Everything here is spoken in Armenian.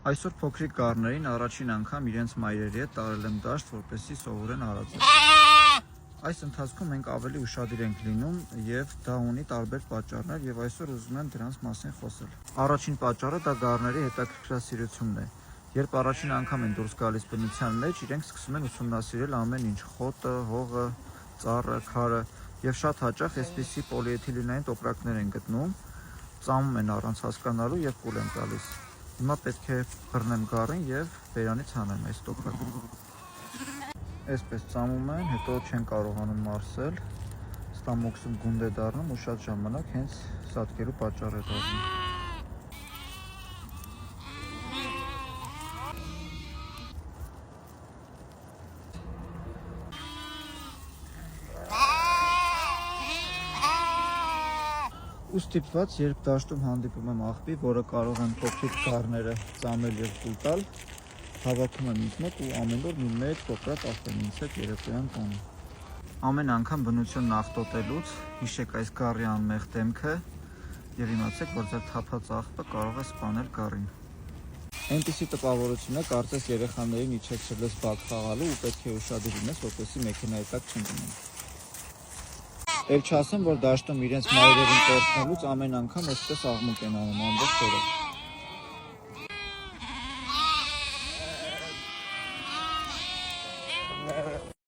Այսօր փոքրիկ գառներին առաջին անգամ իրենց մայրերի հետ տարել եմ դաշտ, որպեսզի սովորեն արածել։ Այս ընթացքում մենք ավելի ուշադիր ենք լինում եւ դա ունի տարբեր պատճառներ եւ այսօր ուզում եմ դրանց մասին խոսել։ Առաջին պատճառը դա գառների հետաքրքրասիրությունն է։ Երբ առաջին անգամ են դուրս գալիս բնության մեջ, իրենք սկսում են ուսումնասիրել ամեն ինչ՝ խոտը, հողը, ծառը, քարը եւ շատ հաճախ այսպիսի պոլիէթիլենային տոպրակներ են գտնում, ծամում են առանց հասկանալու եւ կուլ են տալիս։ Հիմա պետք է բռնեմ գառին եւ բերանից հանեմ այս տոպրակը։ Այսպես ծամում են, հետո չեն կարողանում մարսել, ստամոքսում գունդ է դառնում ու շատ ժամանակ հենց սատկելու պատճառ է դառնում։ Ուստիպված, երբ դաշտում հանդիպում եմ աղբի, որը կարող են փոքրիկ գառները ծամել եւ կուլ տալ, հավաքում եմ ինձ մոտ ու ամեն օր մի մեծ կոկրատ աղբեմ ինձ հետ երեկոյան տանը։ Ամեն անգամ բնությունն աղտոտելուց հիշեք այս գառի անմեղ դեմքը եւ իմացեք, որ ձեր թափած աղբը կարող է սպանել գառին։ Այնպիսի տպավորություն է, կարծես երեխաներին իջեցրել ես բակ խաղալու ու պետք է ուշադիր լինես, որպեսզի մեքենայի տակ չընկնեն։ Եվ չասեմ, որ դաշտում իրենց մայրերին կորցնելուց ամեն անգամ այսպես աղմուկ են անում ամբողջ օրը։